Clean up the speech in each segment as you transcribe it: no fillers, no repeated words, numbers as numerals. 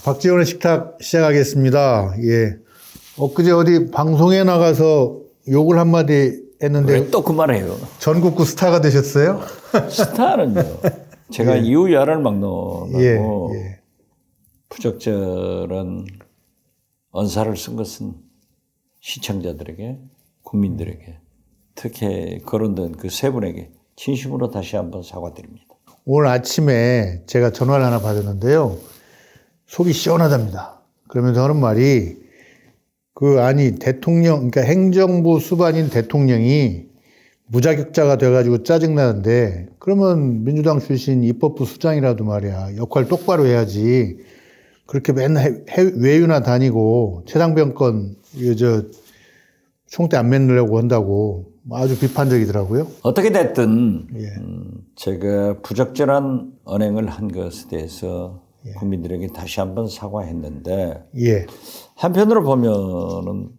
박지원의 식탁 시작하겠습니다. 예. 엊그제 어디 방송에 나가서 욕을 한마디 했는데 왜 또 그 말해요? 전국구 스타가 되셨어요? 스타는요. 제가 예. 이유야를 막론하고 예. 부적절한 언사를 쓴 것은 시청자들에게, 국민들에게, 특히 거론된 그 세 분에게 진심으로 다시 한번 사과드립니다. 오늘 아침에 제가 전화를 하나 받았는데요. 속이 시원하답니다. 그러면서 하는 말이 그러니까 행정부 수반인 대통령이 무자격자가 돼가지고 짜증나는데 그러면 민주당 출신 입법부 수장이라도 말이야 역할 똑바로 해야지. 그렇게 맨날 외유나 다니고 최상병권 총대 안 맺으려고 한다고 아주 비판적이더라고요. 어떻게 됐든 예. 제가 부적절한 언행을 한 것에 대해서 국민들에게 다시 한번 사과했는데 예. 한편으로 보면은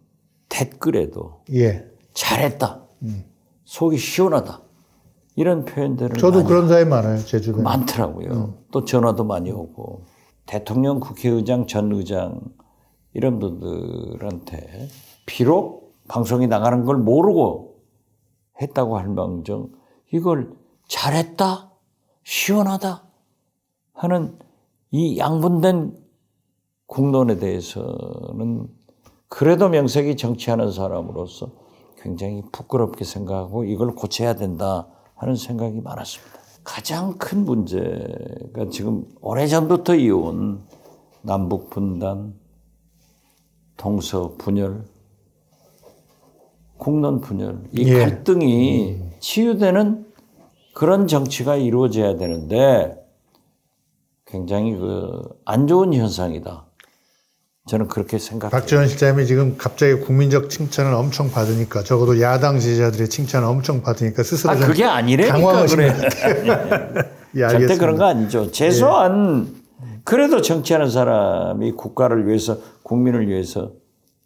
댓글에도 예. 잘했다, 속이 시원하다 이런 표현들을 저도 많이 그런 사람이 많아요, 제 주변에. 많더라고요. 또 전화도 많이 오고 대통령, 국회의장, 전 의장 이런 분들한테 비록 방송이 나가는 걸 모르고 했다고 할 망정 이걸 잘했다, 시원하다 하는 이 양분된 국론에 대해서는 그래도 명색이 정치하는 사람으로서 굉장히 부끄럽게 생각하고 이걸 고쳐야 된다 하는 생각이 많았습니다. 가장 큰 문제가 지금 오래전부터 이어온 남북 분단, 동서 분열, 국론 분열, 이 예. 갈등이 치유되는 그런 정치가 이루어져야 되는데 굉장히 안 좋은 현상이다. 저는 그렇게 생각해요. 박지원 실장님이 지금 갑자기 국민적 칭찬을 엄청 받으니까 적어도 야당 지지자들의 칭찬을 엄청 받으니까 스스로 좀 그게 아니라니까 당황하신 그래. 것 같아요. 예, 절대 알겠습니다. 그런 거 아니죠. 최소한 그래도 정치하는 사람이 국가를 위해서, 국민을 위해서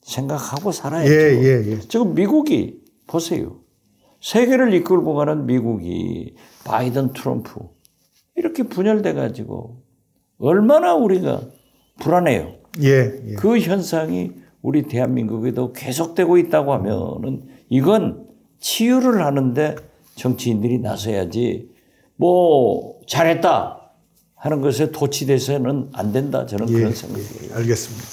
생각하고 살아야죠. 예. 지금 미국이 보세요. 세계를 이끌고 가는 미국이 바이든, 트럼프 이렇게 분열돼 가지고 얼마나 우리가 불안해요. 예. 그 현상이 우리 대한민국에도 계속되고 있다고 하면은 이건 치유를 하는데 정치인들이 나서야지 뭐 잘했다 하는 것에 도취돼서는 안 된다. 저는 그런 생각이에요. 알겠습니다.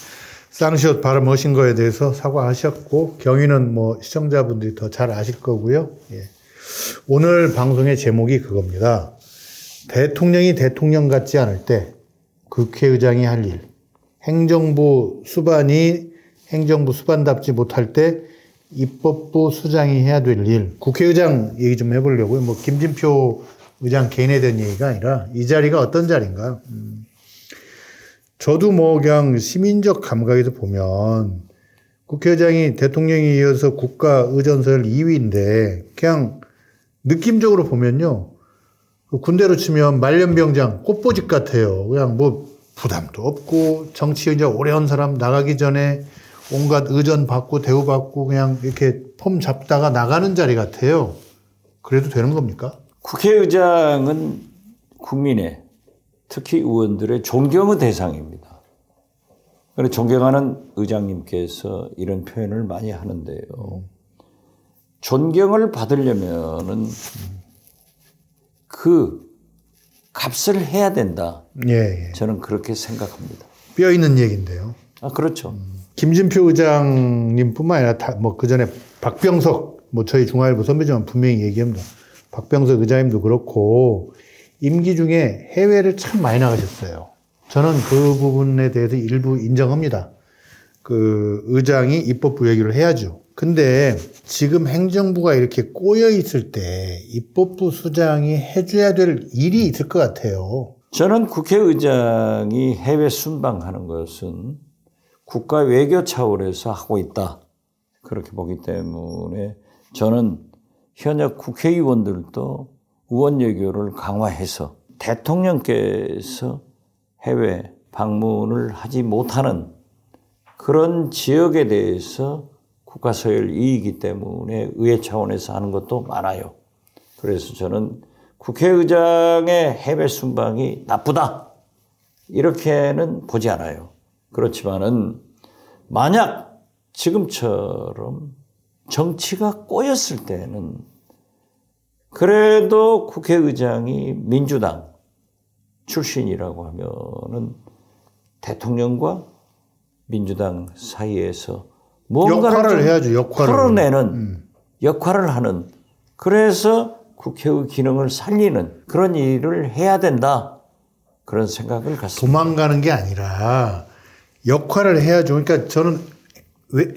쌍시옷 발음하신 거에 대해서 사과하셨고 경위는 뭐 시청자분들이 더 잘 아실 거고요. 예. 오늘 방송의 제목이 그겁니다. 대통령이 대통령 같지 않을 때 국회의장이 할 일, 행정부 수반이 행정부 수반답지 못할 때 입법부 수장이 해야 될 일, 국회의장 얘기 좀 해보려고요. 뭐 김진표 의장 개인에 대한 얘기가 아니라 이 자리가 어떤 자리인가. 저도 뭐 그냥 시민적 감각에서 보면 국회의장이 대통령에 이어서 국가의전서열 2위인데 그냥 느낌적으로 보면요. 군대로 치면 말년병장 꽃보직 같아요. 그냥 뭐 부담도 없고 정치 이제 오래 한 사람 나가기 전에 온갖 의전 받고 대우받고 그냥 이렇게 폼 잡다가 나가는 자리 같아요. 그래도 되는 겁니까? 국회의장은 국민의 특히 의원들의 존경의 대상입니다. 그래서 존경하는 의장님께서 이런 표현을 많이 하는데요. 존경을 받으려면은 그 값을 해야 된다. 예. 저는 그렇게 생각합니다. 뼈 있는 얘기인데요. 그렇죠. 김진표 의장님뿐만 아니라 뭐 그 전에 박병석 뭐 저희 중앙일보 선배지만 분명히 얘기합니다. 박병석 의장님도 그렇고 임기 중에 해외를 참 많이 나가셨어요. 저는 그 부분에 대해서 일부 인정합니다. 그 의장이 입법부 얘기를 해야죠. 근데 지금 행정부가 이렇게 꼬여 있을 때 입법부 수장이 해줘야 될 일이 있을 것 같아요. 저는 국회의장이 해외 순방하는 것은 국가 외교 차원에서 하고 있다. 그렇게 보기 때문에 저는 현역 국회의원들도 의원 외교를 강화해서 대통령께서 해외 방문을 하지 못하는 그런 지역에 대해서 국가 소열 이익이기 때문에 의회 차원에서 하는 것도 많아요. 그래서 저는 국회의장의 해외 순방이 나쁘다 이렇게는 보지 않아요. 그렇지만은 만약 지금처럼 정치가 꼬였을 때는 그래도 국회의장이 민주당 출신이라고 하면은 대통령과 민주당 사이에서 뭔가를 역할을 좀 해야죠. 역할을. 풀어내는 역할을 하는, 그래서 국회의 기능을 살리는 그런 일을 해야 된다, 그런 생각을 갖습니다. 도망가는 게 아니라 역할을 해야죠. 그러니까 저는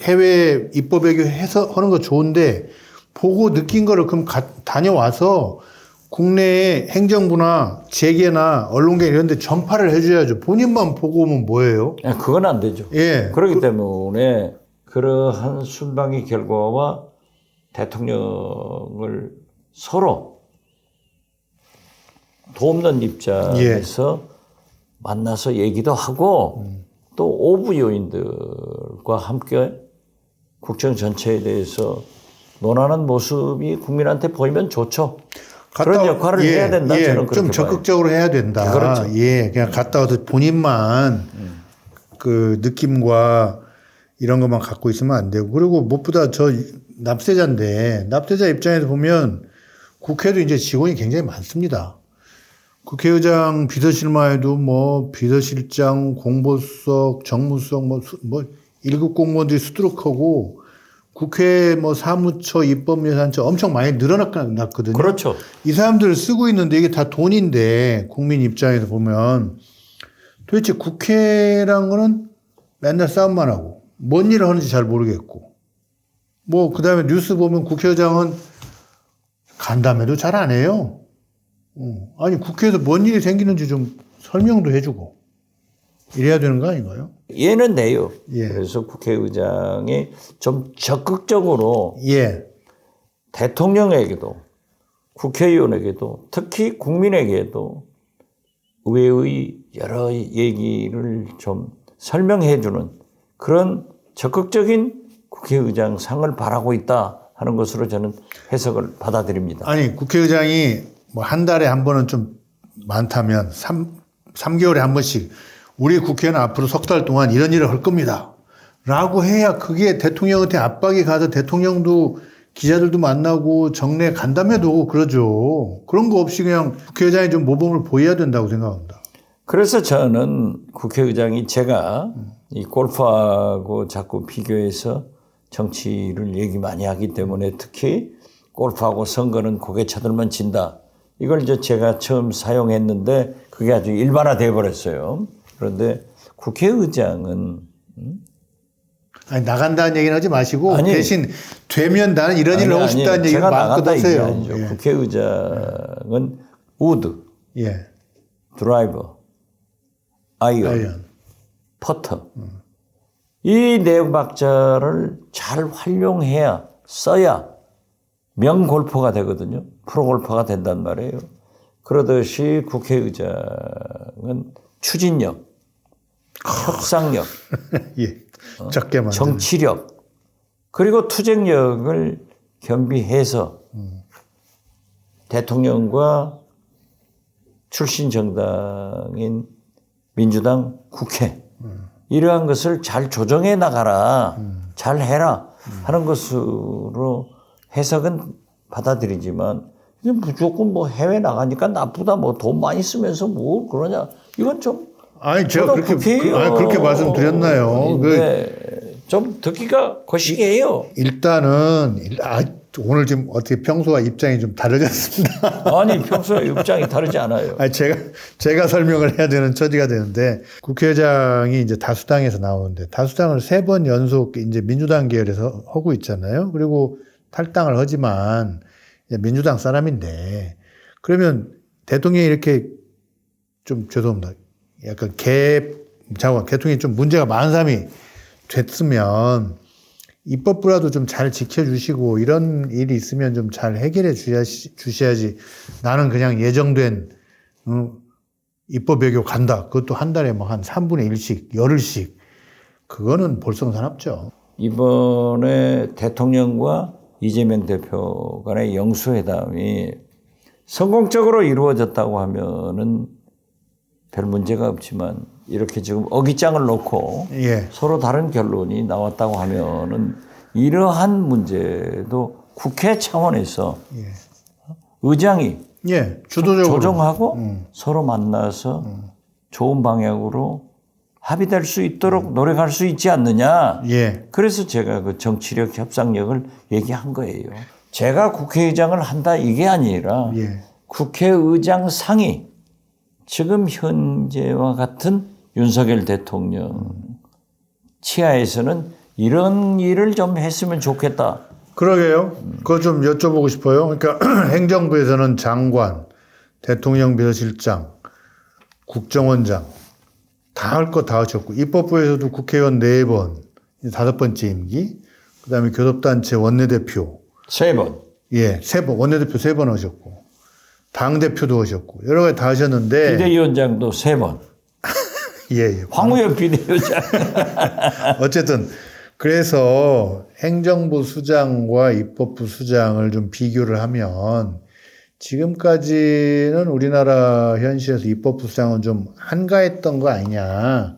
해외 입법 외교해서 하는 거 좋은데 보고 느낀 거를 그럼 다녀와서 국내의 행정부나 재계나 언론계 이런 데 전파를 해줘야죠. 본인만 보고 오면 뭐예요? 그건 안 되죠. 예. 그렇기 때문에 그러한 순방의 결과와 대통령을 서로 돕는 입장에서 만나서 얘기도 하고 또 오부 요인들과 함께 국정 전체에 대해서 논하는 모습이 국민한테 보이면 좋죠. 그런 역할을 해야 된다. 저는 그렇게 좀 봐요. 적극적으로 해야 된다. 그렇죠. 예, 그냥 갔다 와서 본인만 그 느낌과 이런 것만 갖고 있으면 안 되고, 그리고 무엇보다 저 납세자인데 납세자 입장에서 보면 국회도 이제 직원이 굉장히 많습니다. 국회의장 비서실만 해도 뭐 비서실장, 공보수석, 정무수석 뭐 1급 공무원들이 수두룩하고 국회 뭐 사무처, 입법예산처 엄청 많이 늘어났거든요. 그렇죠. 이 사람들을 쓰고 있는데 이게 다 돈인데 국민 입장에서 보면 도대체 국회란 거는 맨날 싸움만 하고 뭔 일을 하는지 잘 모르겠고, 뭐 그다음에 뉴스 보면 국회의장은 간담회도 잘 안 해요. 아니 국회에서 뭔 일이 생기는지 좀 설명도 해주고 이래야 되는 거 아닌가요? 얘는 내요. 예. 그래서 국회의장이 좀 적극적으로 예. 대통령에게도 국회의원에게도 특히 국민에게도 의회의 여러 얘기를 좀 설명해 주는 그런 적극적인 국회의장 상을 바라고 있다 하는 것으로 저는 해석을 받아들입니다. 아니 국회의장이 뭐 한 달에 한 번은 좀 많다면 3개월에 한 번씩 우리 국회는 앞으로 석 달 동안 이런 일을 할 겁니다 라고 해야 그게 대통령한테 압박이 가서 대통령도 기자들도 만나고 정례 간담회도 오고 그러죠. 그런 거 없이 그냥 국회의장이 좀 모범을 보여야 된다고 생각합니다. 그래서 저는 국회의장이 제가 이 골프하고 자꾸 비교해서 정치를 얘기 많이 하기 때문에 특히 골프하고 선거는 고개 쳐들면 진다. 이걸 이제 제가 처음 사용했는데 그게 아주 일반화되어 버렸어요. 그런데 국회의장은 아니 나간다는 얘기는 하지 마시고 아니, 대신 되면 나는 이런 일을 하고 싶다는 얘기를 제가 마음껏 나간다 하세요. 아니죠. 예. 국회의장은 우드, 예. 드라이버, 아이언, 아이언. 퍼터. 이 네 박자를 잘 활용해야 써야 명골퍼가 되거든요. 프로골퍼가 된단 말이에요. 그러듯이 국회의장은 추진력, 협상력, 예. 적게 만드는. 정치력, 그리고 투쟁력을 겸비해서 대통령과 출신 정당인 민주당 국회 이러한 것을 잘 조정해 나가라, 잘 해라 하는 것으로 해석은 받아들이지만 무조건 뭐 해외 나가니까 나쁘다, 뭐 돈 많이 쓰면서 뭐 그러냐, 이건 좀 아니 제가 그렇게 말씀드렸나요? 좀 듣기가 거시기해요. 일단은 오늘 지금 어떻게 평소와 입장이 좀 다르졌습니다. 아니 평소에 입장이 다르지 않아요. 아니 제가 설명을 해야 되는 처지가 되는데, 국회의장이 이제 다수당에서 나오는데 다수당을 3번 연속 이제 민주당 계열에서 하고 있잖아요. 그리고 탈당을 하지만 민주당 사람인데, 그러면 대통령이 이렇게 좀 죄송합니다. 약간 대통령이 좀 문제가 많은 사람이 됐으면 입법부라도 좀 잘 지켜주시고 이런 일이 있으면 좀 잘 해결해 주셔야지. 나는 그냥 예정된 입법 외교 간다. 그것도 한 달에 뭐 한 3분의 1씩, 열흘씩. 그거는 볼성사납죠. 이번에 대통령과 이재명 대표 간의 영수회담이 성공적으로 이루어졌다고 하면은 별 문제가 없지만 이렇게 지금 어깃장을 놓고 예. 서로 다른 결론이 나왔다고 하면은 이러한 문제도 국회 차원에서 의장이 예. 주도적으로 조정하고 서로 만나서 좋은 방향으로 합의될 수 있도록 노력할 수 있지 않느냐. 예. 그래서 제가 그 정치력 협상력을 얘기한 거예요. 제가 국회의장을 한다 이게 아니라 예. 국회의장 상이 지금 현재와 같은 윤석열 대통령 치하에서는 이런 일을 좀 했으면 좋겠다. 그러게요. 그거 좀 여쭤보고 싶어요. 그러니까 행정부에서는 장관, 대통령 비서실장, 국정원장 다 할 거 다 하셨고, 입법부에서도 국회의원 4번, 5번째 임기, 그다음에 교섭단체 원내대표 3번. 예, 3번 원내대표 3번 하셨고, 당 대표도 하셨고 여러 가지 다 하셨는데 비대위원장도 3번. 예, 예. 황우엽 비대위원장. 어쨌든 그래서 행정부 수장과 입법부 수장을 좀 비교를 하면 지금까지는 우리나라 현실에서 입법부 수장은 좀 한가했던 거 아니냐.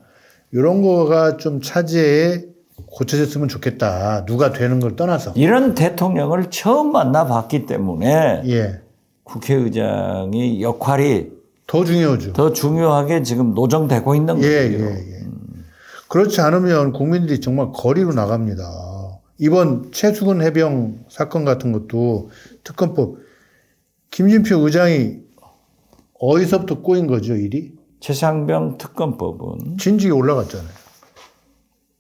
이런 거가 좀 차제에 고쳐졌으면 좋겠다. 누가 되는 걸 떠나서. 이런 대통령을 처음 만나봤기 때문에 예. 국회의장의 역할이 더 중요하죠. 더 중요하게 지금 노정되고 있는 예, 거예요. 예, 예. 그렇지 않으면 국민들이 정말 거리로 나갑니다. 이번 최수근 해병 사건 같은 것도 특검법 김진표 의장이 어디서부터 꼬인 거죠, 일이? 최상병 특검법은 진직에 올라갔잖아요.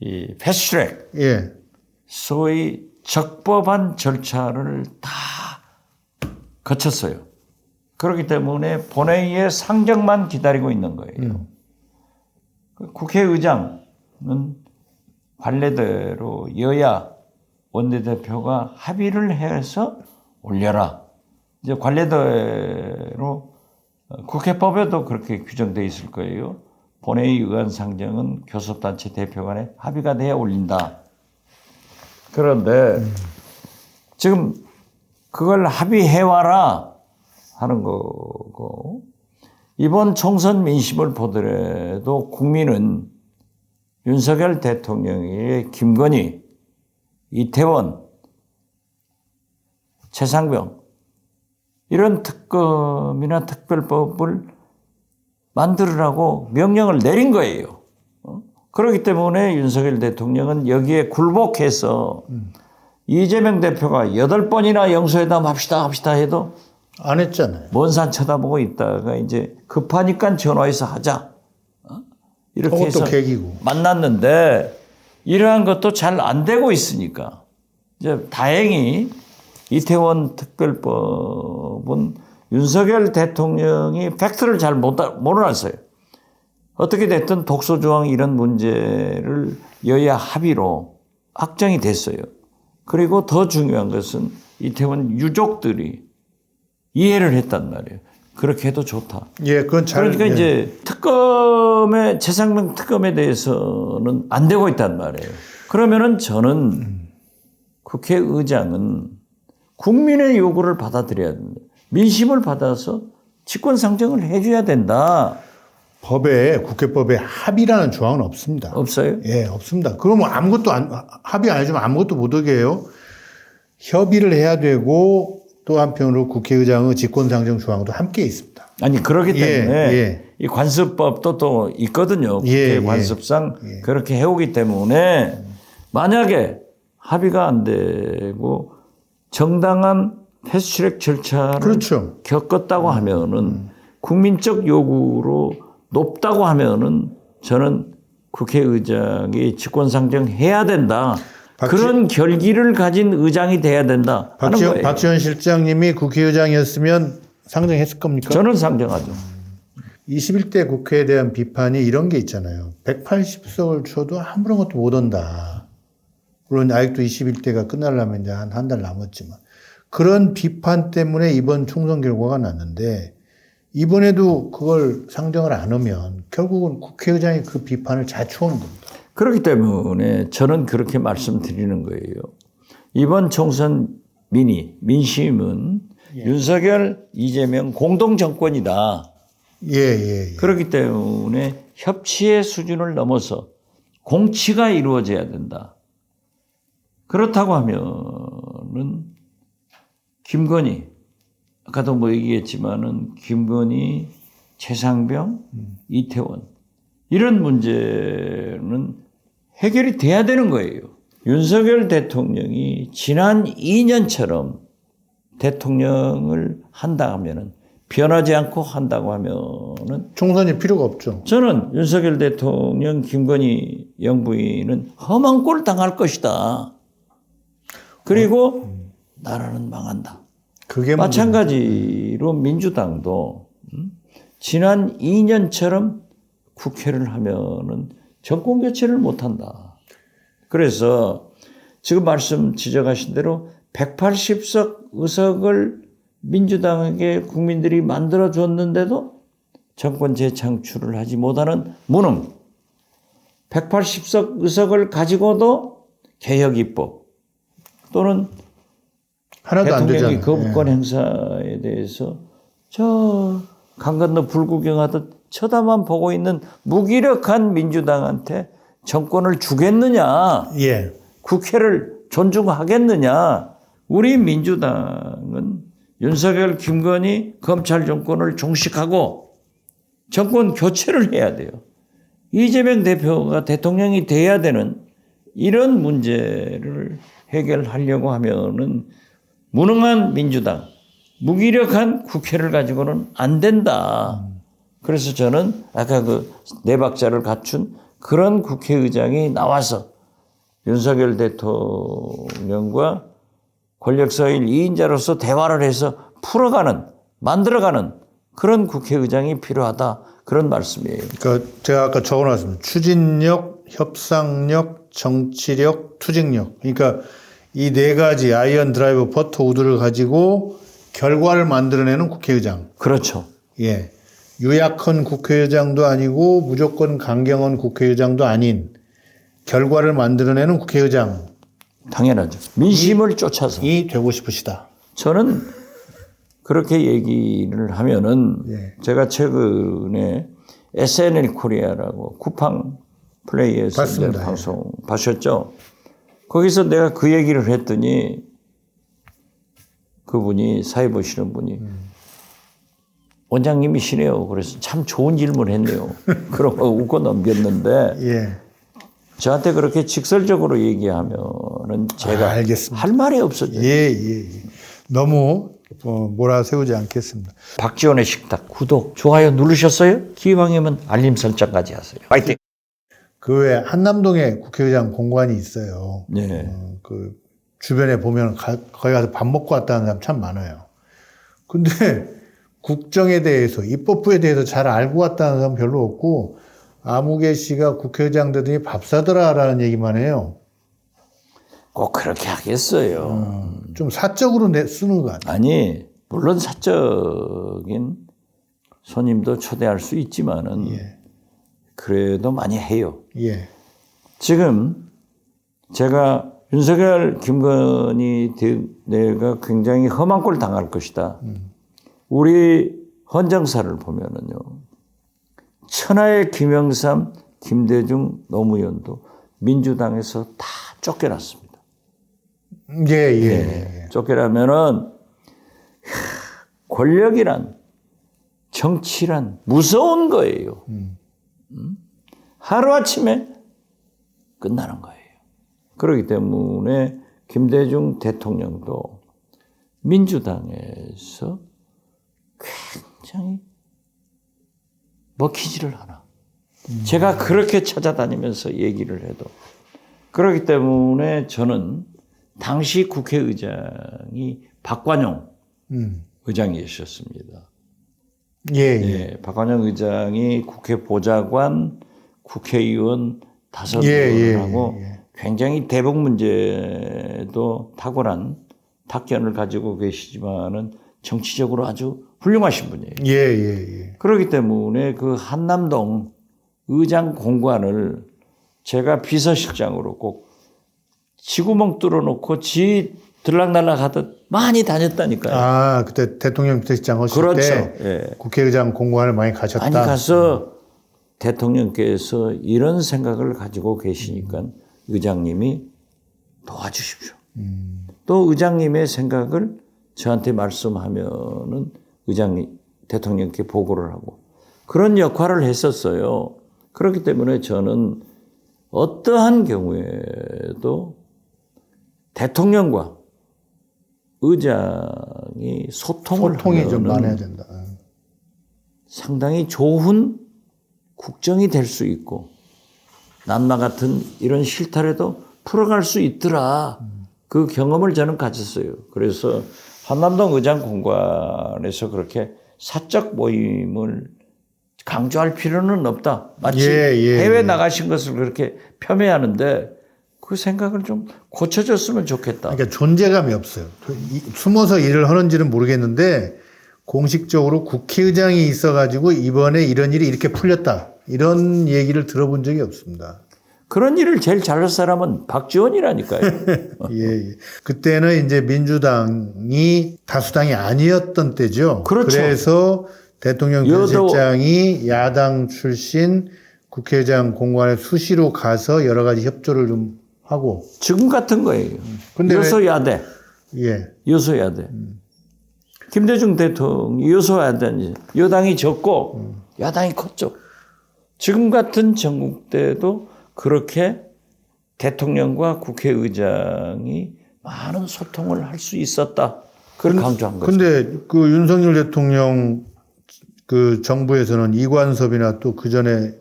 이 패스트트랙 예. 소위 적법한 절차를 다 거쳤어요. 그렇기 때문에 본회의의 상정만 기다리고 있는 거예요. 국회의장은 관례대로 여야 원내대표가 합의를 해서 올려라. 이제 관례대로 국회법에도 그렇게 규정되어 있을 거예요. 본회의 의안 상정은 교섭단체 대표 간에 합의가 돼야 올린다. 그런데 지금 그걸 합의해와라 하는 거고, 이번 총선 민심을 보더라도 국민은 윤석열 대통령의 김건희, 이태원, 최상병 이런 특검이나 특별법을 만들으라고 명령을 내린 거예요. 그렇기 때문에 윤석열 대통령은 여기에 굴복해서 이재명 대표가 8번이나 영수회담 합시다 해도 안 했잖아요. 먼 산 쳐다보고 있다가 이제 급하니까 전화해서 하자. 이렇게 해서 그것도 계기고. 만났는데 이러한 것도 잘 안 되고 있으니까 이제 다행히 이태원 특별법은 윤석열 대통령이 팩트를 잘 몰라놨어요. 어떻게 됐든 독소조항 이런 문제를 여야 합의로 확정이 됐어요. 그리고 더 중요한 것은 이태원 유족들이 이해를 했단 말이에요. 그렇게 해도 좋다. 예, 그건 잘. 그러니까 예. 이제 최상병 특검에 대해서는 안 되고 있단 말이에요. 그러면은 저는 국회의장은 국민의 요구를 받아들여야 된다. 민심을 받아서 직권상정을 해줘야 된다. 국회법에 합의라는 조항은 없습니다. 없어요? 예, 없습니다. 그러면 합의 안 해주면 아무것도 못 하게 해요. 협의를 해야 되고 또 한편으로 국회의장의 직권상정 조항도 함께 있습니다. 아니 그렇기 때문에 예. 이 관습법도 또 있거든요. 국회 예. 관습상 그렇게 해오기 때문에 만약에 합의가 안 되고 정당한 패스트트랙 절차를 그렇죠. 겪었다고 하면은 국민적 요구로 높다고 하면은 저는 국회의장이 직권상정해야 된다. 그런 결기를 가진 의장이 돼야 된다 하는 거예요. 박지원 실장님이 국회의장이었으면 상정했을 겁니까? 저는 상정하죠. 21대 국회에 대한 비판이 이런 게 있잖아요. 180석을 줘도 아무런 것도 못 한다. 물론 아직도 21대가 끝나려면 이제 한 달 남았지만 그런 비판 때문에 이번 총선 결과가 났는데 이번에도 그걸 상정을 안 하면 결국은 국회의장이 그 비판을 자초하는 겁니다. 그렇기 때문에 저는 그렇게 말씀드리는 거예요. 이번 총선 민심은 윤석열, 이재명 공동정권이다. 예. 그렇기 때문에 협치의 수준을 넘어서 공치가 이루어져야 된다. 그렇다고 하면은 김건희, 아까도 뭐 얘기했지만은 김건희, 최상병, 이태원 이런 문제는 해결이 돼야 되는 거예요. 윤석열 대통령이 지난 2년처럼 대통령을 한다 하면은 변하지 않고 한다고 하면은 총선이 필요가 없죠. 저는 윤석열 대통령 김건희 영부인은 험한 꼴 당할 것이다. 그리고 나라는 망한다. 그게 마찬가지로 민주당도 지난 2년처럼 국회를 하면은 정권 교체를 못한다. 그래서 지금 말씀 지적하신 대로 180석 의석을 민주당에게 국민들이 만들어줬는데도 정권 재창출을 하지 못하는 무능. 180석 의석을 가지고도 개혁입법 또는 하나도 안 대통령이 되잖아요. 거부권 행사에 대해서 저 강 건너 불구경하듯 쳐다만 보고 있는 무기력한 민주당한테 정권을 주겠느냐? 예. 국회를 존중하겠느냐? 우리 민주당은 윤석열, 김건희 검찰 정권을 종식하고 정권 교체를 해야 돼요. 이재명 대표가 대통령이 돼야 되는 이런 문제를 해결하려고 하면은 무능한 민주당, 무기력한 국회를 가지고는 안 된다. 그래서 저는 아까 그 네 박자를 갖춘 그런 국회의장이 나와서 윤석열 대통령과 권력서일 2인자로서 대화를 해서 풀어가는, 만들어가는 그런 국회의장이 필요하다. 그런 말씀이에요. 그러니까 제가 아까 적어놨습니다. 추진력, 협상력, 정치력, 투쟁력. 그러니까 이 네 가지 아이언 드라이브 버터 우드를 가지고 결과를 만들어내는 국회의장. 그렇죠. 예. 유약한 국회의장도 아니고 무조건 강경한 국회의장도 아닌 결과를 만들어내는 국회의장. 당연하죠. 민심을 쫓아서. 이 되고 싶으시다. 저는 그렇게 얘기를 하면은 예. 제가 최근에 SNL 코리아라고 쿠팡 플레이에서 이제 봤습니다. 방송 보셨죠? 거기서 내가 그 얘기를 했더니 그분이 사회 보시는 분이 원장님이시네요. 그래서 참 좋은 질문을 했네요. 그러고 웃고 넘겼는데 예. 저한테 그렇게 직설적으로 얘기하면은 제가 알겠습니다. 할 말이 없어져요. 예. 너무 몰아세우지 않겠습니다. 박지원의 식탁 구독, 좋아요 누르셨어요? 기왕이면 알림 설정까지 하세요. 파이팅! 그 외에 한남동에 국회의장 공관이 있어요. 네. 그 주변에 보면 거기 가서 밥 먹고 왔다는 사람 참 많아요. 근데 국정에 대해서 입법부에 대해서 잘 알고 왔다는 사람 별로 없고 아무개 씨가 국회의장 되더니 밥 사더라라는 얘기만 해요. 꼭 그렇게 하겠어요. 좀 사적으로 쓰는 거 아니에요? 아니 물론 사적인 손님도 초대할 수 있지만은 그래도 많이 해요. 예. 지금 제가 윤석열, 김건희 내가 굉장히 험한 꼴 당할 것이다. 우리 헌정사를 보면은요. 천하의 김영삼, 김대중, 노무현도 민주당에서 다 쫓겨났습니다. 예. 쫓겨나면은 권력이란 정치란 무서운 거예요. 하루아침에 끝나는 거예요. 그렇기 때문에 김대중 대통령도 민주당에서 굉장히 먹히지를 않아. 제가 그렇게 찾아다니면서 얘기를 해도. 그렇기 때문에 저는 당시 국회의장이 박관용 의장이셨습니다. 예, 박관용 의장이 국회 보좌관, 국회의원 5분을 하고 굉장히 대북 문제도 탁월한 탁견을 가지고 계시지만은 정치적으로 아주 훌륭하신 분이에요. 그렇기 때문에 그 한남동 의장 공관을 제가 비서실장으로 꼭 지구멍 뚫어놓고 지 들락날락 하듯 많이 다녔다니까요. 아, 그때 대통령 비서실장 하실 그렇죠. 때 예. 국회의장 공관을 많이 가셨다. 많이 가서 대통령께서 이런 생각을 가지고 계시니까 의장님이 도와주십시오. 또 의장님의 생각을 저한테 말씀하면은 대통령께 보고를 하고 그런 역할을 했었어요. 그렇기 때문에 저는 어떠한 경우에도 대통령과 의장이 소통이 좀 많아야 된다. 상당히 좋은 국정이 될 수 있고 남마 같은 이런 실타래도 풀어갈 수 있더라. 그 경험을 저는 가졌어요. 그래서 한남동 의장 공관에서 그렇게 사적 모임을 강조할 필요는 없다. 마치 해외 나가신 것을 그렇게 폄훼하는데 그 생각을 좀 고쳐줬으면 좋겠다. 그러니까 존재감이 없어요. 숨어서 일을 하는지는 모르겠는데 공식적으로 국회의장이 있어가지고 이번에 이런 일이 이렇게 풀렸다. 이런 얘기를 들어본 적이 없습니다. 그런 일을 제일 잘할 사람은 박지원이라니까요. 예. 그때는 이제 민주당이 다수당이 아니었던 때죠. 그렇죠. 그래서 대통령 비서실장이 야당 출신 국회의장 공관에 수시로 가서 여러 가지 협조를 좀 하고. 지금 같은 거예요. 근데 여소야대. 예. 여소야대. 김대중 대통령이 여소야대니 여당이 적고 야당이 컸죠. 지금 같은 전국 때도 그렇게 대통령과 국회의장이 많은 소통을 할 수 있었다. 그걸 강조한 거죠. 근데 그 윤석열 대통령 그 정부에서는 이관섭이나 또 그 전에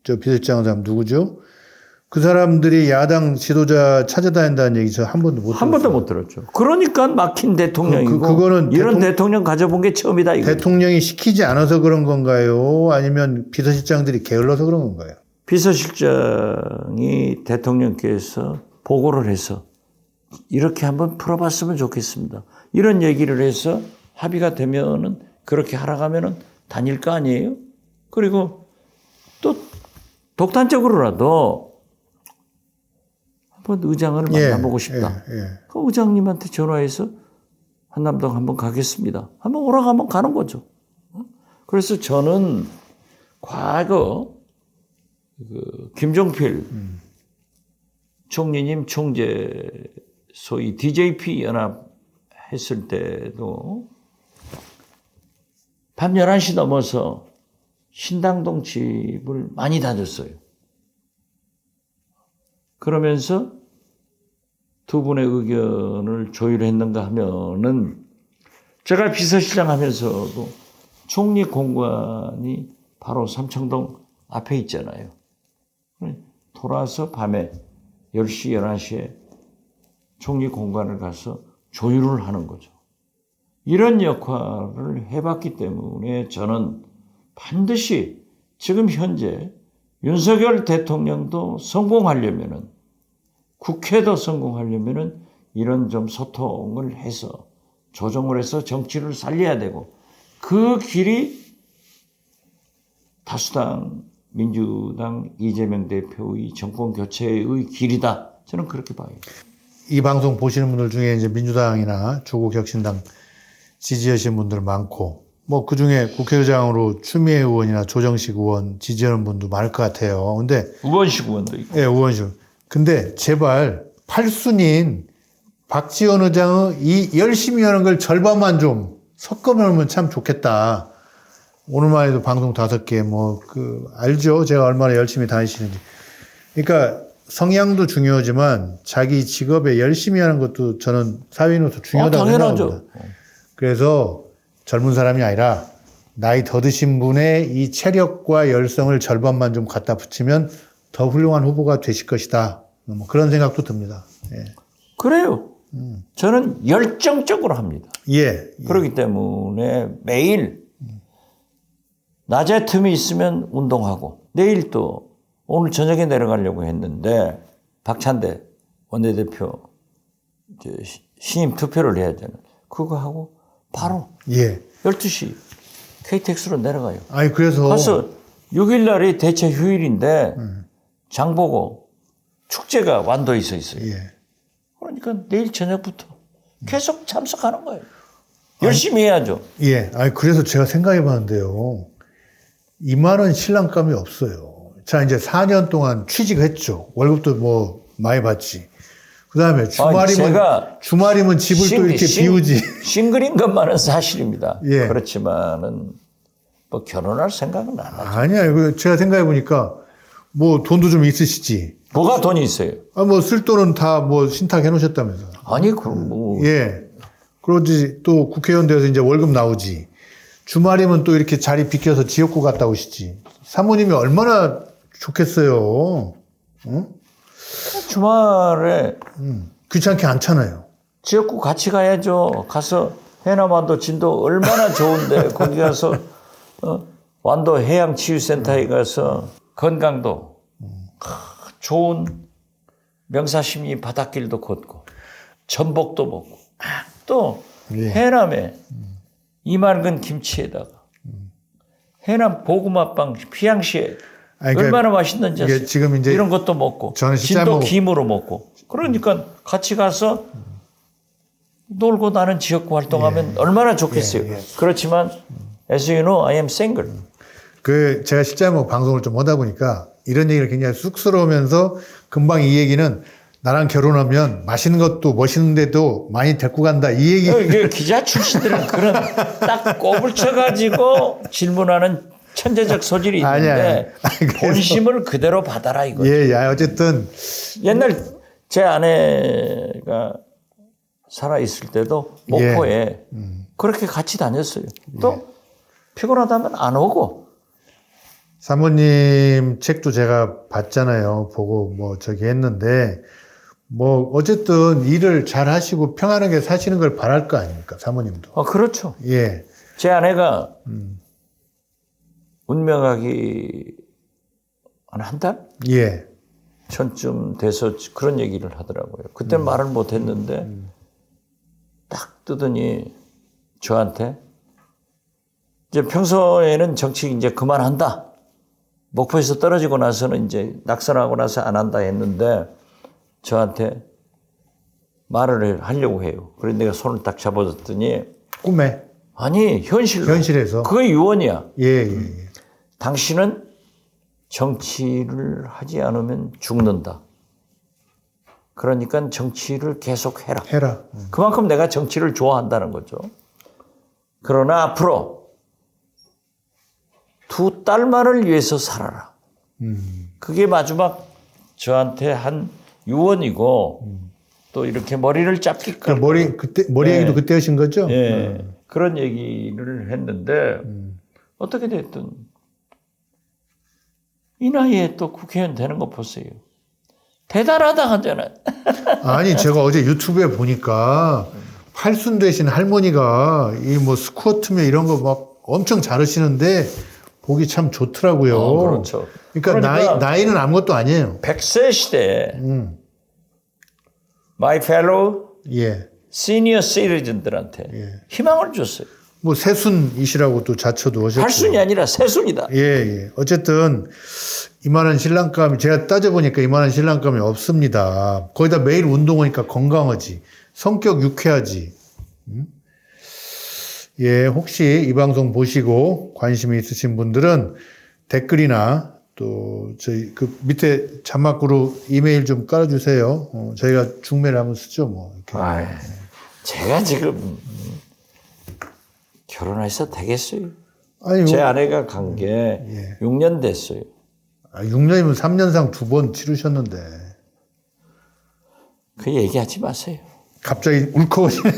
저 비서실장 사람 누구죠? 그 사람들이 야당 지도자 찾아다닌다는 얘기 저 한 번도 못 들었어요. 한 번도 못 들었죠. 그러니까 막힌 대통령이고 그거는 이런 대통령 가져본 게 처음이다. 이거. 대통령이 시키지 않아서 그런 건가요? 아니면 비서실장들이 게을러서 그런 건가요? 비서실장이 대통령께서 보고를 해서 이렇게 한번 풀어봤으면 좋겠습니다. 이런 얘기를 해서 합의가 되면은 그렇게 하라고 하면은 다닐 거 아니에요? 그리고 또 독단적으로라도 한번 의장을 만나보고 싶다. 그 의장님한테 전화해서 한남동 한번 가겠습니다. 한번 오라고 하면 가는 거죠. 그래서 저는 과거 김종필 총리님 총재 소위 DJP 연합 했을 때도 밤 11시 넘어서 신당동 집을 많이 다녔어요. 그러면서 두 분의 의견을 조율했는가 하면은 제가 비서실장 하면서도 총리 공관이 바로 삼청동 앞에 있잖아요. 돌아서 밤에 10시, 11시에 총리 공관을 가서 조율을 하는 거죠. 이런 역할을 해봤기 때문에 저는 반드시 지금 현재 윤석열 대통령도 성공하려면은 국회도 성공하려면은 이런 좀 소통을 해서 조정을 해서 정치를 살려야 되고 그 길이 다수당 민주당 이재명 대표의 정권 교체의 길이다. 저는 그렇게 봐요. 이 방송 보시는 분들 중에 이제 민주당이나 조국혁신당 지지하시는 분들 많고, 뭐 그 중에 국회의장으로 추미애 의원이나 조정식 의원 지지하는 분도 많을 것 같아요. 근데 우원식 의원도 있고. 예, 우원식. 근데 제발 팔순인 박지원 의장의 이 열심히 하는 걸 절반만 좀 섞어놓으면 참 좋겠다. 오늘만 해도 방송 5개, 알죠? 제가 얼마나 열심히 다니시는지. 그러니까 성향도 중요하지만 자기 직업에 열심히 하는 것도 저는 사회인으로서 중요하다고 생각합니다. 그래서 젊은 사람이 아니라 나이 더 드신 분의 이 체력과 열성을 절반만 좀 갖다 붙이면 더 훌륭한 후보가 되실 것이다. 뭐 그런 생각도 듭니다. 예. 그래요. 저는 열정적으로 합니다. 예. 그렇기 때문에 매일 낮에 틈이 있으면 운동하고 내일 또 오늘 저녁에 내려가려고 했는데 박찬대 원내대표 신임 투표를 해야 되는 그거 하고 바로 12시 KTX로 내려가요. 아니 그래서 가서 6일 날이 대체 휴일인데 장보고 축제가 완도에 있어요. 예. 그러니까 내일 저녁부터 계속 참석하는 거예요. 열심히 해야죠. 예. 아니, 그래서 제가 생각해 봤는데요. 이만한 신랑감이 없어요. 자, 이제 4년 동안 취직했죠. 월급도 뭐 많이 받지. 그 다음에 주말이면 집을 또 이렇게 비우지. 싱글인 것만은 사실입니다. 예. 그렇지만은 뭐 결혼할 생각은 안 하죠. 아니야. 제가 생각해 보니까 뭐 돈도 좀 있으시지. 뭐가 돈이 있어요? 아, 뭐 쓸 돈은 다 뭐 신탁해 놓으셨다면서. 아니, 그럼 뭐. 예. 그러지 또 국회의원 돼서 이제 월급 나오지. 주말이면 또 이렇게 자리 비켜서 지역구 갔다 오시지. 사모님이 얼마나 좋겠어요. 응? 주말에 귀찮게 않잖아요. 지역구 같이 가야죠. 가서 해남완도 진도 얼마나 좋은데 거기 가서 완도 해양치유센터에 가서 건강도 좋은 명사시민 바닷길도 걷고 전복도 먹고 또 예. 해남에 이맑은 김치에다가 해남 고구마빵 피양시에 아니, 그러니까 얼마나 맛있는지 이게 아세요? 지금 이제 이런 것도 먹고 저는 진도 김으로 먹고 그러니까 같이 가서 놀고 나는 지역구 활동하면 얼마나 좋겠어요. 그렇지만 as you know, I am single. 제가 실제 뭐 방송을 좀 하다 보니까 이런 얘기를 굉장히 쑥스러우면서 금방 이 얘기는 나랑 결혼하면 맛있는 것도 멋있는 데도 많이 데리고 간다. 이 얘기. 그 기자 출신들은 그런 딱 꼽을 쳐가지고 질문하는 천재적 소질이 있는데 아니야. 본심을 그대로 받아라 이거죠. 예, 어쨌든. 옛날 제 아내가 살아있을 때도 목포에 그렇게 같이 다녔어요. 또 피곤하다면 안 오고. 사모님 책도 제가 봤잖아요. 보고 뭐 저기 했는데 뭐 어쨌든 일을 잘 하시고 평안하게 사시는 걸 바랄 거 아닙니까? 사모님도. 그렇죠. 예. 제 아내가 운명하기 한 달? 예. 전쯤 돼서 그런 얘기를 하더라고요. 그때 말을 못 했는데 딱 뜨더니 저한테 이제 평소에는 정치 이제 그만한다. 목포에서 떨어지고 나서는 이제 낙선하고 나서 안 한다 했는데 저한테 말을 하려고 해요. 그래서 내가 손을 딱 잡아줬더니 꿈에. 아니 현실에서 그게 유언이야. 예. 당신은 정치를 하지 않으면 죽는다. 그러니까 정치를 계속 해라. 그만큼 내가 정치를 좋아한다는 거죠. 그러나 앞으로 두 딸만을 위해서 살아라. 그게 마지막 저한테 한 유언이고 또 이렇게 머리를 짧게 그 머리 얘기도 그때 하신 거죠? 예. 그런 얘기를 했는데 어떻게 됐든 이 나이에 또 국회의원 되는 거 보세요. 대단하다 하잖아요. 아니 제가 어제 유튜브에 보니까 팔순 되신 할머니가 이 뭐 스쿼트며 이런 거 막 엄청 잘하시는데 보기 참 좋더라고요. 그렇죠. 그러니까 나이는 아무것도 아니에요. 100세 시대에 my fellow 예. senior citizen들한테 희망을 줬어요. 뭐 세순이시라고 또 자처도 하셨고. 팔순이 아니라 세순이다. 예. 어쨌든 이만한 신랑감이 제가 따져보니까 이만한 신랑감이 없습니다. 거기다 매일 운동하니까 건강하지. 성격 유쾌하지. 예, 혹시 이 방송 보시고 관심이 있으신 분들은 댓글이나 또 저희 그 밑에 자막으로 이메일 좀 깔아주세요. 저희가 중매를 한번 쓰죠, 뭐. 이렇게. 제가 지금 결혼해서 되겠어요. 아니, 제 아내가 간 게 6년 됐어요. 6년이면 3년상 2번 치르셨는데. 그 얘기하지 마세요. 갑자기 울컥하시네요.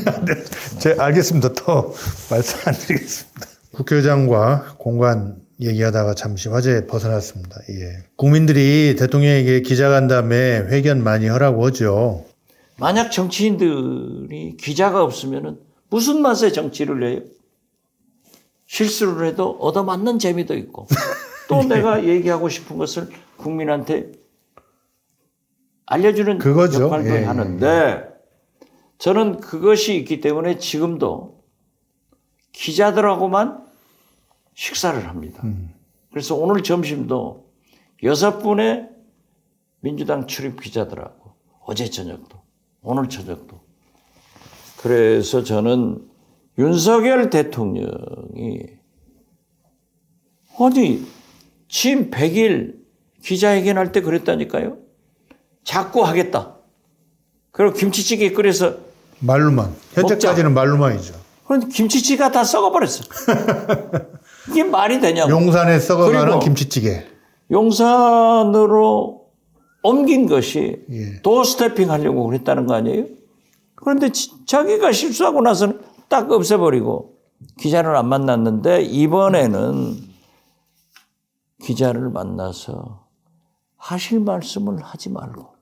알겠습니다. 더 말씀 안 드리겠습니다. 국회의장과 공관 얘기하다가 잠시 화제에 벗어났습니다. 예. 국민들이 대통령에게 기자간담회 회견 많이 하라고 하죠. 만약 정치인들이 기자가 없으면 무슨 맛에 정치를 해요? 실수를 해도 얻어맞는 재미도 있고 또 내가 얘기하고 싶은 것을 국민한테 알려주는 그거죠. 역할도 하는데 저는 그것이 있기 때문에 지금도 기자들하고만 식사를 합니다. 그래서 오늘 점심도 6분의 민주당 출입 기자들하고 어제 저녁도 오늘 저녁도 그래서 저는 윤석열 대통령이 아니 취임 100일 기자회견할 때 그랬다니까요. 자꾸 하겠다. 그리고 김치찌개 끓여서 말로만. 현재까지는 말로만이죠. 그런데 김치찌개가 다 썩어버렸어. 이게 말이 되냐고. 용산에 썩어가는 그리고 김치찌개. 용산으로 옮긴 것이 예. 도어 스태핑 하려고 그랬다는 거 아니에요? 그런데 자기가 실수하고 나서는 딱 없애버리고 기자를 안 만났는데 이번에는 기자를 만나서 하실 말씀을 하지 말고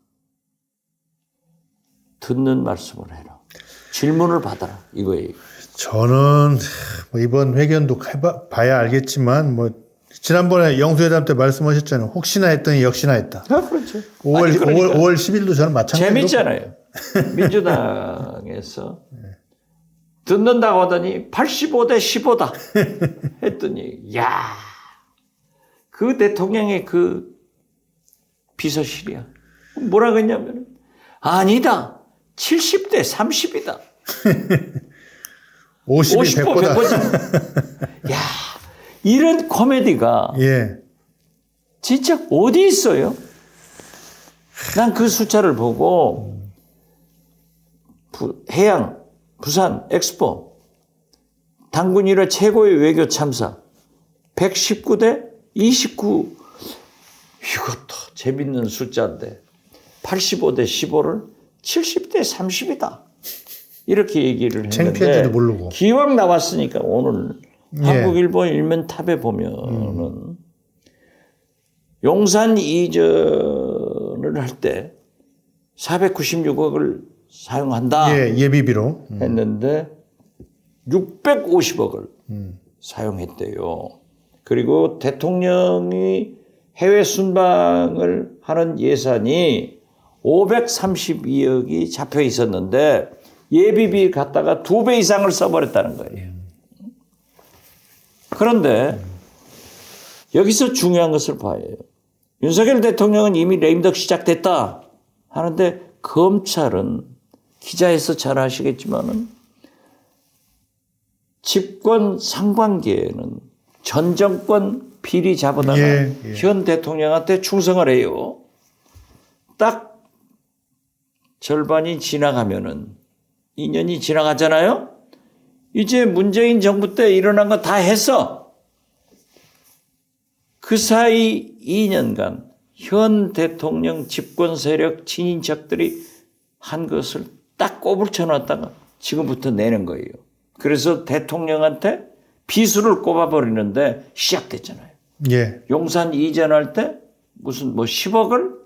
듣는 말씀을 해라. 질문을 받아라. 이거예요. 저는 뭐 이번 회견도 봐야 알겠지만 뭐 지난번에 영수회담 때 말씀하셨잖아요. 혹시나 했더니 역시나 했다. 아, 그렇죠. 5월 10일도 저는 마찬가지로. 재밌잖아요. 민주당에서 듣는다고 하더니 85대 15다 했더니 야, 그 대통령의 그 비서실이야. 뭐라 그랬냐면 아니다. 70대 30이다. 50이 100보다. 100보다. 야, 이런 코미디가 예. 진짜 어디 있어요? 난 그 숫자를 보고 해양, 부산, 엑스포, 단군 1회 최고의 외교 참사 119대 29. 이것도 재밌는 숫자인데 85대 15를 70대 30이다. 이렇게 얘기를 했는데 창피한지도 모르고. 기왕 나왔으니까 오늘 예. 한국일보 일면 탑에 보면은 용산 이전을 할 때 496억을 사용한다 예, 예비비로. 했는데 650억을 사용했대요. 그리고 대통령이 해외 순방을 하는 예산이 532억이 잡혀 있었는데 예비비 갖다가 2배 이상을 써버렸다는 거예요. 그런데 여기서 중요한 것을 봐야 해요. 윤석열 대통령은 이미 레임덕 시작됐다 하는데 검찰은 기자에서 잘 아시겠지만은 집권 상반기에는 전 정권 비리 잡아다가 현 대통령한테 충성을 해요. 딱 절반이 지나가면은 2년이 지나가잖아요. 이제 문재인 정부 때 일어난 거 다 했어. 그 사이 2년간 현 대통령 집권 세력 친인척들이 한 것을 딱 꼬불쳐 놨다가 지금부터 내는 거예요. 그래서 대통령한테 비수를 꼽아버리는데 시작됐잖아요. 예. 용산 이전할 때 무슨 뭐 10억을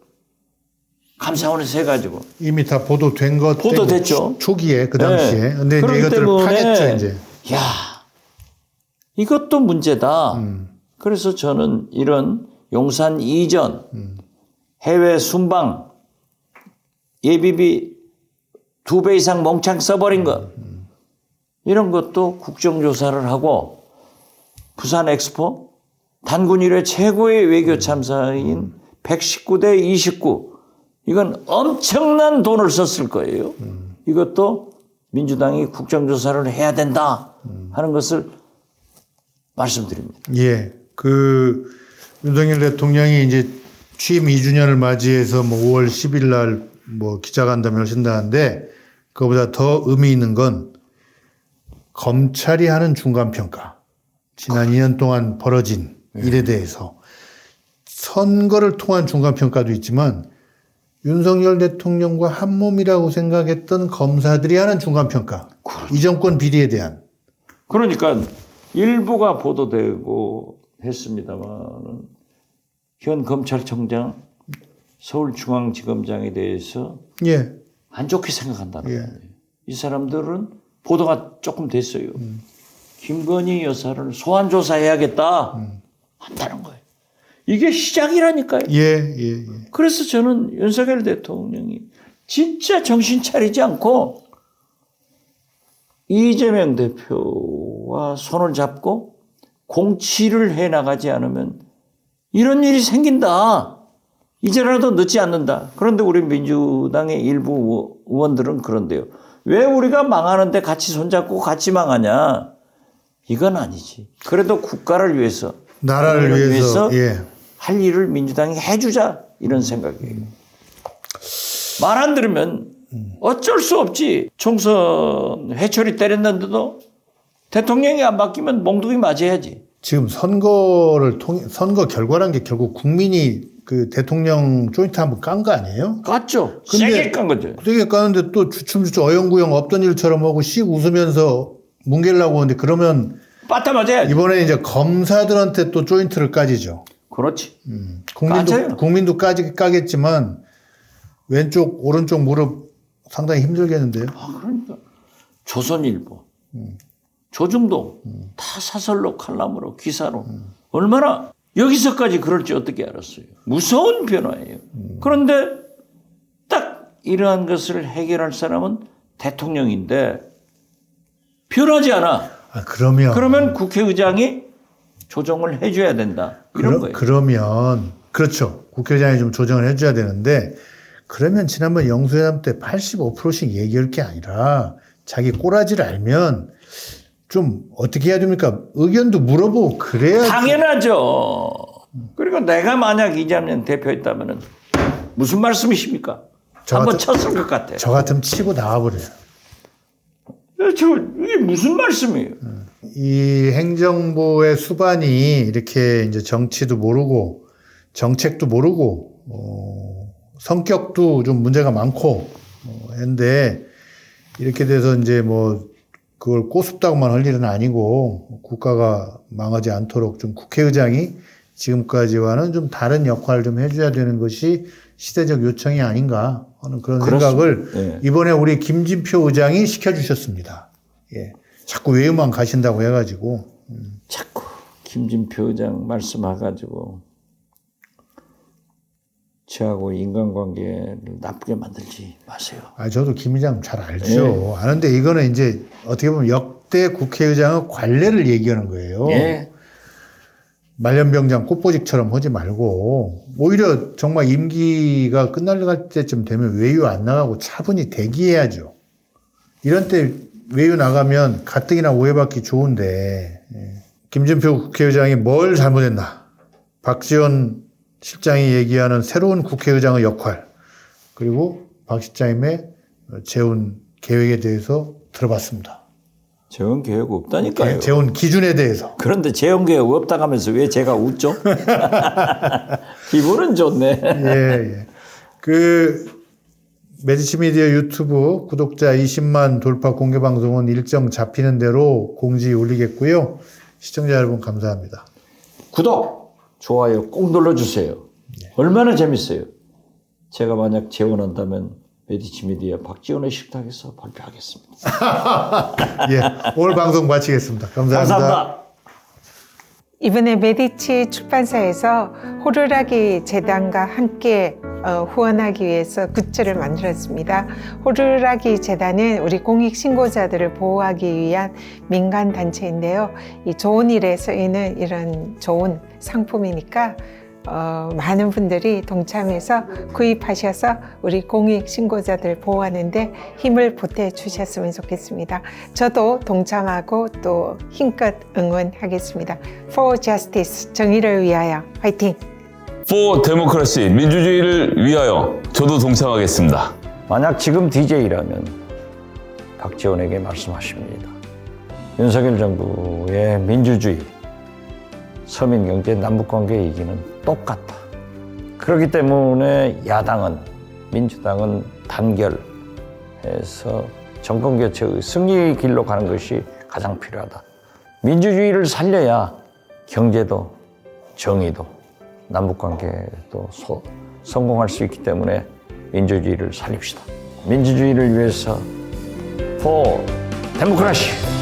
감사원에서 해가지고 이미 다 보도된 것 보도됐죠. 초기에 그 당시에. 네. 근데 이제 이것들을 파겠죠 이제. 야, 이것도 문제다. 그래서 저는 이런 용산 이전, 해외 순방, 예비비 2배 이상 몽창 써버린 것 이런 것도 국정조사를 하고 부산 엑스포 단군 1회 최고의 외교 참사인 119대 29 이건 엄청난 돈을 썼을 거예요. 이것도 민주당이 국정조사를 해야 된다 하는 것을 말씀드립니다. 예. 그 윤석열 대통령이 이제 취임 2주년을 맞이해서 뭐 5월 10일 날 뭐 기자간담회를 하신다는데 그거보다 더 의미 있는 건 검찰이 하는 중간평가. 지난 2년 동안 벌어진 일에 대해서 선거를 통한 중간평가도 있지만 윤석열 대통령과 한 몸이라고 생각했던 검사들이 하는 중간평가. 그렇죠. 이 정권 비리에 대한. 그러니까 일부가 보도되고 했습니다만 현 검찰청장 서울중앙지검장에 대해서 예. 안 좋게 생각한다는 거예요. 이 사람들은 보도가 조금 됐어요. 김건희 여사를 소환 조사해야겠다 한다는 거예요. 이게 시작이라니까요. 예. 그래서 저는 윤석열 대통령이 진짜 정신 차리지 않고 이재명 대표와 손을 잡고 공치를 해나가지 않으면 이런 일이 생긴다. 이제라도 늦지 않는다. 그런데 우리 민주당의 일부 의원들은 그런데요. 왜 우리가 망하는데 같이 손잡고 같이 망하냐? 이건 아니지. 그래도 국가를 위해서, 나라를 위해서 예. 할 일을 민주당이 해주자 이런 생각이에요. 말 안 들으면 어쩔 수 없지. 총선 회초리 때렸는데도 대통령이 안 바뀌면 몽둥이 맞아야지. 지금 선거 결과란 게 결국 국민이 그 대통령 조인트 한번 깐 거 아니에요? 깠죠. 근데 세게 깐 거죠. 세게 까는데 또 주춤주춤 어영부영 없던 일처럼 하고 씩 웃으면서 뭉개려고 하는데 그러면 빠따 맞아야지. 이번에 이제 검사들한테 또 조인트를 까지죠. 그렇지. 맞아요. 국민도 까겠지만 왼쪽 오른쪽 무릎 상당히 힘들겠는데요. 그러니까 조선일보, 조중동 다 사설로 칼럼으로 기사로 얼마나 여기서까지 그럴지 어떻게 알았어요. 무서운 변화예요. 그런데 딱 이러한 것을 해결할 사람은 대통령인데 변하지 않아. 그러면 국회의장이 조정을 해줘야 된다. 이런 거예요. 그러면 그렇죠. 국회의장이 좀 조정을 해줘야 되는데 그러면 지난번 영수회담 때 85%씩 얘기할 게 아니라 자기 꼬라지를 알면 좀 어떻게 해야 됩니까? 의견도 물어보고 그래야지. 당연하죠. 그리고 내가 만약 이재명 대표였다면 무슨 말씀이십니까? 한번 쳤을 것 같아요. 저 같으면 치고 나와버려요. 이게 무슨 말씀이에요? 이 행정부의 수반이 이렇게 이제 정치도 모르고 정책도 모르고 성격도 좀 문제가 많고 했는데 이렇게 돼서 이제 뭐 그걸 꼬습다고만 할 일은 아니고 국가가 망하지 않도록 좀 국회의장이 지금까지와는 좀 다른 역할을 좀 해줘야 되는 것이 시대적 요청이 아닌가 하는 그런 생각을 네. 이번에 우리 김진표 의장이 시켜주셨습니다. 예. 자꾸 외유만 가신다고 해가지고. 자꾸 김진표 의장 말씀해가지고 저하고 인간관계를 나쁘게 만들지 마세요. 저도 김 의장 잘 알죠. 아는데 이거는 이제 어떻게 보면 역대 국회의장의 관례를 얘기하는 거예요. 예. 말년병장 꽃보직처럼 하지 말고 오히려 정말 임기가 끝날 때쯤 되면 외유 안 나가고 차분히 대기해야죠. 이런 때 외유 나가면 가뜩이나 오해받기 좋은데 김진표 국회의장이 뭘 잘못했나. 박지원 실장이 얘기하는 새로운 국회의장의 역할 그리고 박 실장님의 재원 계획에 대해서 들어봤습니다. 재원 계획 없다니까요. 재원 기준에 대해서. 그런데 재원 계획 없다고 하면서 왜 제가 웃죠? 기분은 좋네. 예. 그 메디치 미디어 유튜브 구독자 20만 돌파 공개 방송은 일정 잡히는 대로 공지 올리겠고요. 시청자 여러분 감사합니다. 구독, 좋아요 꼭 눌러주세요. 얼마나 재밌어요. 제가 만약 재원한다면 메디치 미디어 박지원의 식탁에서 발표하겠습니다. 예, 오늘 방송 마치겠습니다. 감사합니다. 감사합니다. 이번에 메디치 출판사에서 호루라기 재단과 함께 후원하기 위해서 굿즈를 만들었습니다. 호루라기 재단은 우리 공익 신고자들을 보호하기 위한 민간 단체인데요. 이 좋은 일에 쓰이는 이런 좋은 상품이니까 많은 분들이 동참해서 구입하셔서 우리 공익 신고자들 보호하는데 힘을 보태 주셨으면 좋겠습니다. 저도 동참하고 또 힘껏 응원하겠습니다. For Justice, 정의를 위하여 화이팅! For Democracy, 민주주의를 위하여 저도 동참하겠습니다. 만약 지금 DJ라면 박지원에게 말씀하십니다. 윤석열 정부의 민주주의, 서민경제, 남북관계 얘기는 똑같다. 그렇기 때문에 야당은, 민주당은 단결해서 정권교체의 승리의 길로 가는 것이 가장 필요하다. 민주주의를 살려야 경제도, 정의도, 남북관계도 성공할 수 있기 때문에 민주주의를 살립시다. 민주주의를 위해서 For Democracy!